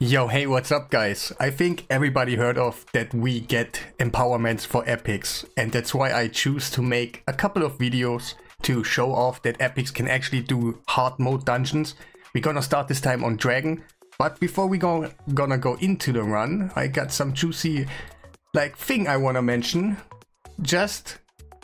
Yo, hey, what's up guys? I think everybody heard of that we get empowerments for epics, and that's why I choose to make a couple of videos to show off that epics can actually do hard mode dungeons. We're gonna start this time on Dragon, but before we gonna go into the run, I got some juicy thing I wanna mention just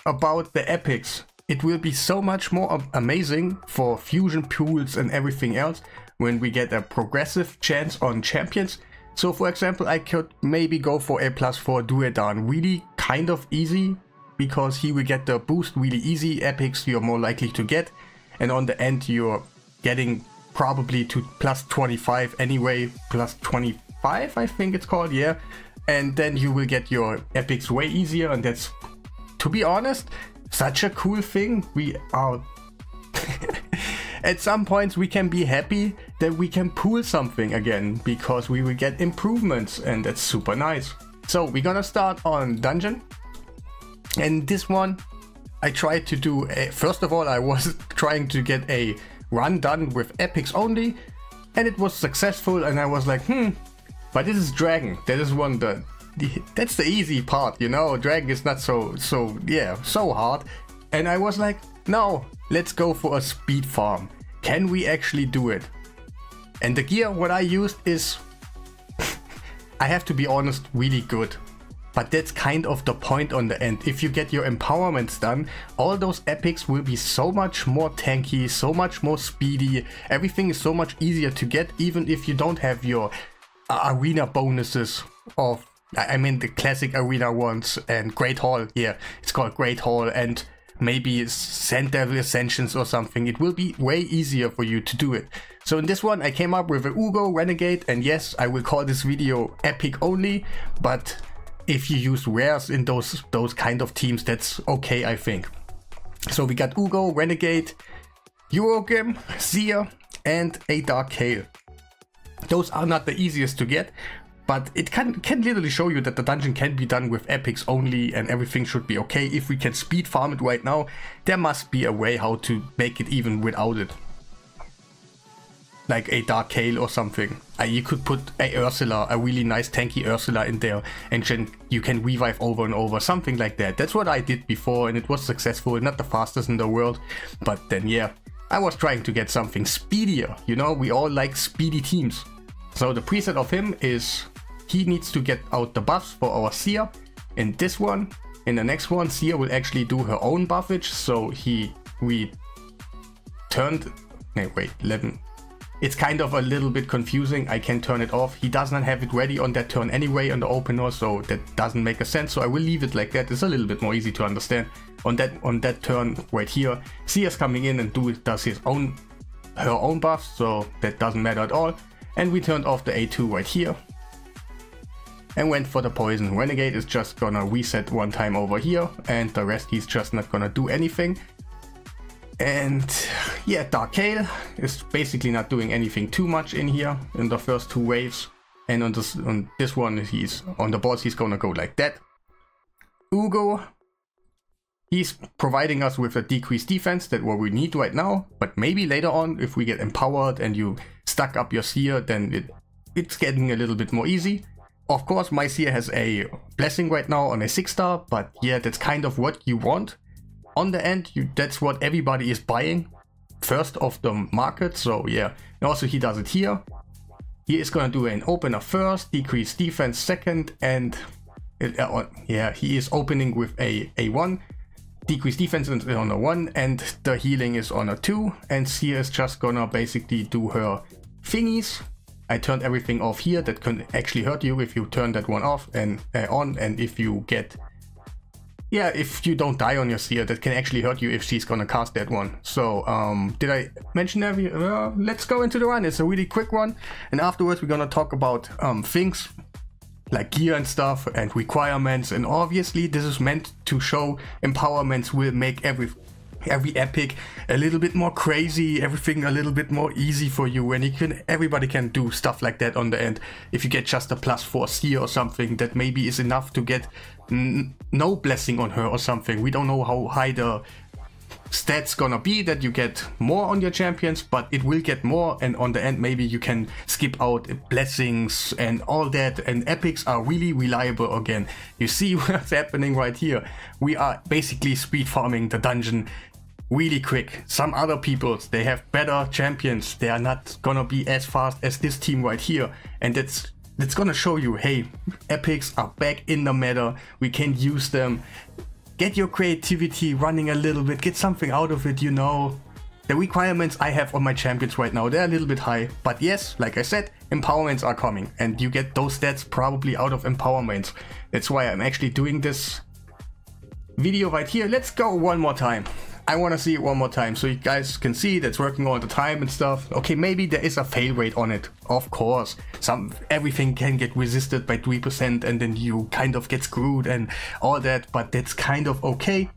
about the epics. It will be so much more amazing for fusion pools and everything else when we get a progressive chance on champions. So for example, I could maybe go for a +4 Duedan, really kind of easy, because he will get the boost really easy. Epics you're more likely to get, and on the end you're getting probably to +25 anyway, +25 I think it's called, yeah. And then you will get your epics way easier, and that's, to be honest, such a cool thing. We are at some points we can be happy that we can pool something again, because we will get improvements, and that's super nice. So we're gonna start on dungeon, and this one I tried to do first of all I was trying to get a run done with epics only, and it was successful, and I was like, but this is Dragon. That is that's the easy part, you know. Dragon is not so hard, and I was like, no, let's go for a speed farm. Can we actually do it? And the gear what I used is I have to be honest, really good. But that's kind of the point on the end. If you get your empowerments done, all those epics will be so much more tanky, so much more speedy. Everything is so much easier to get, even if you don't have your arena bonuses of, I mean the classic arena ones, and Great Hall. Yeah, it's called Great Hall, and maybe Sand Devil Ascensions or something. It will be way easier for you to do it. So in this one I came up with a Ugo Renegade, and yes, I will call this video epic only, but if you use rares in those kind of teams, that's okay, I think. So we got Ugo, Renegade, Eurogrim, Seer, and a Dark Kale. Those are not the easiest to get, but it can literally show you that the dungeon can be done with epics only, and everything should be okay. If we can speed farm it right now, there must be a way how to make it even without it. Like a Dark Kale or something. You could put a Ursula, a really nice tanky Ursula in there, and then you can revive over and over, something like that. That's what I did before, and it was successful. Not the fastest in the world, but then yeah, I was trying to get something speedier. You know, we all like speedy teams. So the preset of him is, he needs to get out the buffs for our Seer. In this one, in the next one, Seer will actually do her own buffage. So we turned, no wait, 11. It's kind of a little bit confusing. I can turn it off. He does not have it ready on that turn anyway on the opener, so that doesn't make a sense. So I will leave it like that. It's a little bit more easy to understand. On that turn right here, Seer's coming in and does her own buffs, so that doesn't matter at all. And we turned off the A2 right here and went for the poison. Renegade is just gonna reset one time over here, and the rest he's just not gonna do anything. And yeah, Dark Kale is basically not doing anything too much in here in the first two waves. And on this one, he's on the boss, he's gonna go like that. Ugo, he's providing us with a decreased defense, that's what we need right now. But maybe later on, if we get empowered and you stack up your Seer, then it's getting a little bit more easy. Of course, my Seer has a blessing right now on a 6-star, but yeah, that's kind of what you want. On the end, that's what everybody is buying first off the market, so yeah. And also he does it here. He is gonna do an opener first, decrease defense second, and yeah, he is opening with a 1. Decrease defense is on a 1, and the healing is on a 2, and Seer is just gonna basically do her thingies. I turned everything off here. That can actually hurt you if you turn that one off and on, and if you get, yeah, if you don't die on your Seer, that can actually hurt you if she's gonna cast that one. So did I mention that? Let's go into the run. It's a really quick one, and afterwards we're gonna talk about things like gear and stuff and requirements, and obviously this is meant to show empowerments will make every epic a little bit more crazy, everything a little bit more easy for you, and everybody can do stuff like that on the end. If you get just a +4 Seer or something, that maybe is enough to get no blessing on her or something. We don't know how high the stats gonna be that you get more on your champions, but it will get more, and on the end maybe you can skip out blessings and all that, and epics are really reliable again. You see what's happening right here. We are basically speed farming the dungeon really quick. Some other people, they have better champions, they are not gonna be as fast as this team right here, and that's gonna show you, hey, epics are back in the meta, we can use them. Get your creativity running a little bit, get something out of it, you know. The requirements I have on my champions right now, they're a little bit high, but yes, like I said, empowerments are coming, and you get those stats probably out of empowerments. That's why I'm actually doing this video right here. Let's go one more time. I want to see it one more time so you guys can see that's working all the time and stuff. Okay, maybe there is a fail rate on it, of course. Everything can get resisted by 3% and then you kind of get screwed and all that, but that's kind of okay.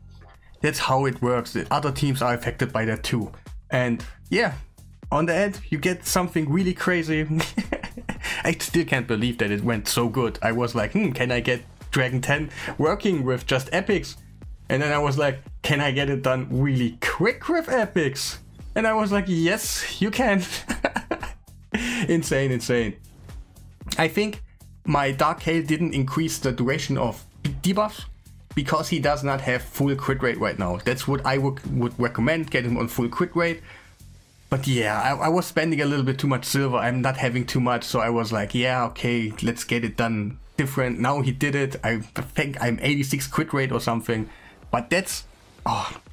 That's how it works. The other teams are affected by that too. And yeah, on the end you get something really crazy. I still can't believe that it went so good. I was like, can I get Dragon 10 working with just epics? And then I was like, can I get it done really quick with epics? And I was like, yes, you can. Insane, insane. I think my Dark Hail didn't increase the duration of debuffs because he does not have full crit rate right now. That's what I would recommend, get him on full crit rate. But yeah, I was spending a little bit too much silver. I'm not having too much, so I was like, yeah, okay, let's get it done different. Now he did it. I think I'm 86 crit rate or something. But that's,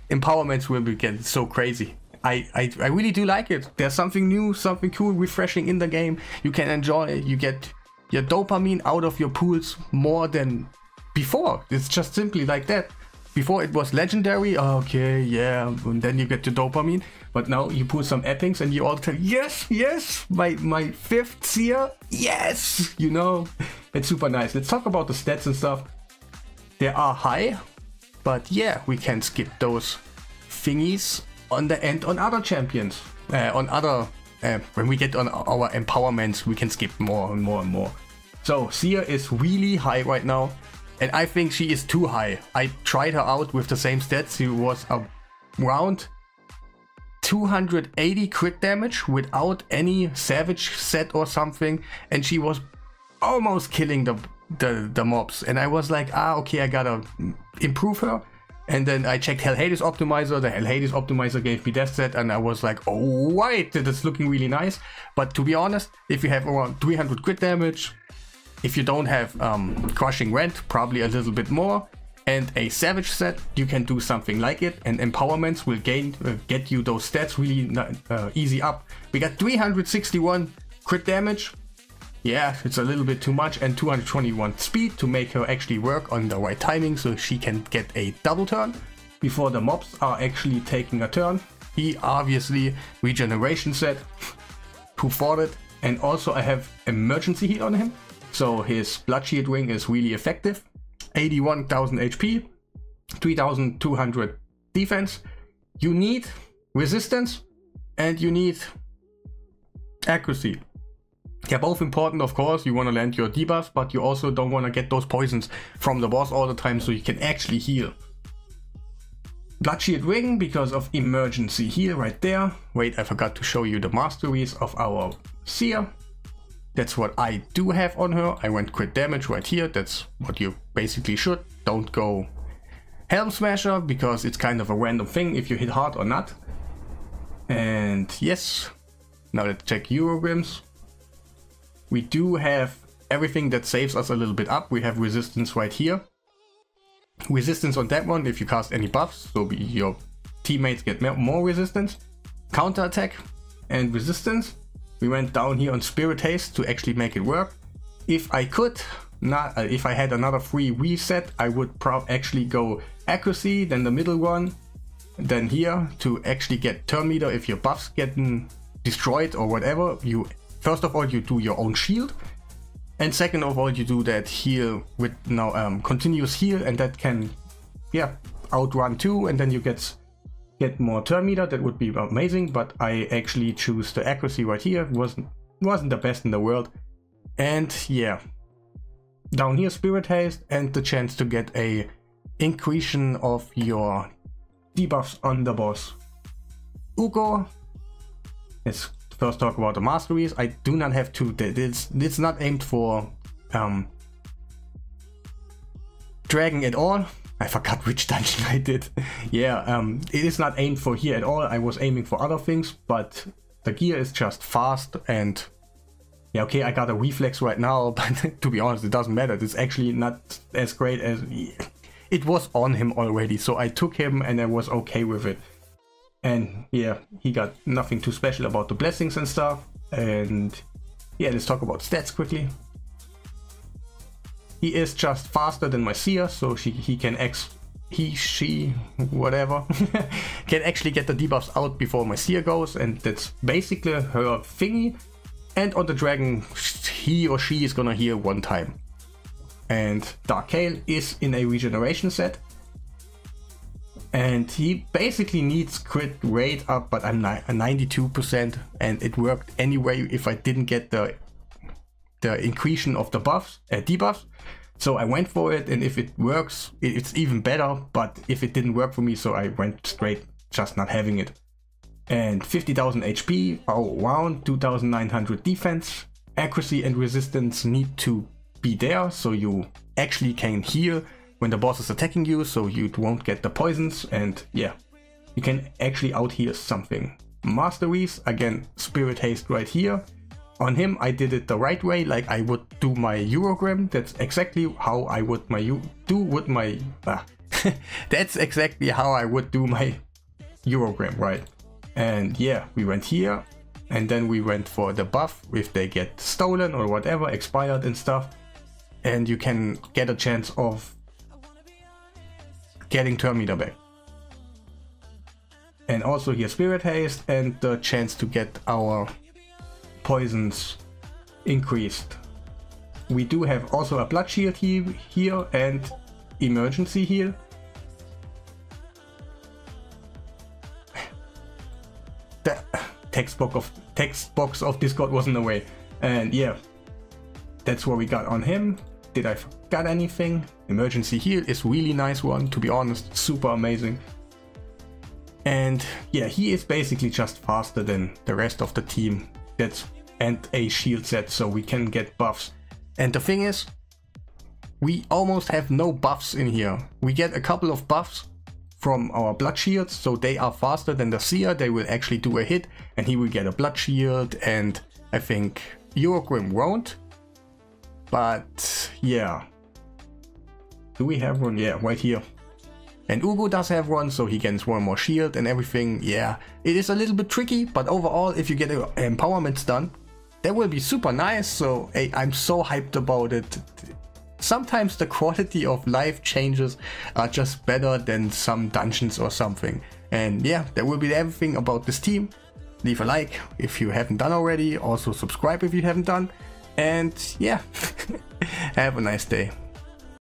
empowerments will be getting so crazy. I really do like it. There's something new, something cool, refreshing in the game. You can enjoy it. You get your dopamine out of your pools more than before. It's just simply like that. Before it was legendary, okay, yeah, and then you get the dopamine. But now you pull some epics and you all tell, yes, yes, my 5th seer, yes, you know. It's super nice. Let's talk about the stats and stuff. They are high. But yeah, we can skip those thingies on the end on other champions. When we get on our empowerments, we can skip more and more and more. So Seer is really high right now. And I think she is too high. I tried her out with the same stats. She was around 280 crit damage without any savage set or something. And she was almost killing the mobs, and I was like, okay, I gotta improve her. And then I checked Hell Hades Optimizer. The Hell Hades Optimizer gave me that set, and I was like, oh wait, that's looking really nice. But to be honest, if you have around 300 crit damage, if you don't have Crushing Rent, probably a little bit more, and a Savage set, you can do something like it, and empowerments will get you those stats really easy up. We got 361 crit damage. Yeah, it's a little bit too much, and 221 speed to make her actually work on the right timing so she can get a double turn before the mobs are actually taking a turn. He obviously regeneration set, who fought it, and also I have emergency heal on him, so his Blood Shield Ring is really effective. 81,000 HP, 3,200 defense. You need resistance and you need accuracy. They're both important, of course. You want to land your debuffs, but you also don't want to get those poisons from the boss all the time, so you can actually heal. Blood Shield Ring because of emergency heal right there. Wait, I forgot to show you the masteries of our Seer. That's what I do have on her. I went crit damage right here. That's what you basically should. Don't go Helm Smasher because it's kind of a random thing if you hit hard or not. And yes, now let's check Eurogrims. We do have everything that saves us a little bit up. We have resistance right here. Resistance on that one if you cast any buffs, so your teammates get more resistance. Counter attack and resistance. We went down here on Spirit Haste to actually make it work. If I could, if I had another free reset, I would actually go accuracy, then the middle one, then here to actually get turn meter if your buffs getting destroyed or whatever. First of all, you do your own shield, and second of all, you do that heal with now continuous heal, and that can, yeah, outrun 2, and then you get more turn meter. That would be amazing, but I actually choose the accuracy right here. Wasn't the best in the world, and yeah, down here Spirit Haste and the chance to get a increase of your debuffs on the boss. Ugo, let's first talk about the masteries. I do not have to, it's not aimed for dragon at all. I forgot which dungeon I did. Yeah, it is not aimed for here at all. I was aiming for other things, but the gear is just fast and yeah, okay, I got a reflex right now, but to be honest, it doesn't matter. It's actually not as great as it was on him already. So I took him and I was okay with it. And yeah, he got nothing too special about the blessings and stuff. And yeah, let's talk about stats quickly. He is just faster than my seer, so she can whatever can actually get the debuffs out before my seer goes, and that's basically her thingy. And on the dragon, he or she is gonna heal one time. And Dark Hail is in a regeneration set. And he basically needs crit rate up, but I'm 92%, and it worked anyway if I didn't get the increase of the debuffs. So I went for it, and if it works, it's even better, but if it didn't work for me, so I went straight just not having it. And 50,000 HP all around, 2,900 defense, accuracy and resistance need to be there, so you actually can heal when the boss is attacking you, so you won't get the poisons, and yeah, you can actually out heal something. Masteries, again, Spirit Haste right here. On him, I did it the right way, like I would do my Eurogram. That's exactly how I would that's exactly how I would do my Eurogram, right? And yeah, we went here, and then we went for the buff if they get stolen or whatever, expired and stuff. And you can get a chance of getting turn meter back. And also here Spirit Haste and the chance to get our poisons increased. We do have also a blood shield here and emergency heal. The text box of Discord wasn't away. And yeah, that's what we got on him. Did I forget anything? Emergency heal is really nice one, to be honest, super amazing. And yeah, he is basically just faster than the rest of the team. And a shield set, so we can get buffs. And the thing is, we almost have no buffs in here. We get a couple of buffs from our blood shields, so they are faster than the seer. They will actually do a hit and he will get a blood shield, and I think Eurogrim won't. But yeah, do we have one? Yeah, right here. And Ugo does have one, so he gets one more shield and everything. Yeah, it is a little bit tricky, but overall, if you get empowerments done, that will be super nice. So hey, I'm so hyped about it. Sometimes the quality of life changes are just better than some dungeons or something. And yeah, that will be everything about this team. Leave a like if you haven't done already. Also subscribe if you haven't done. And yeah, have a nice day.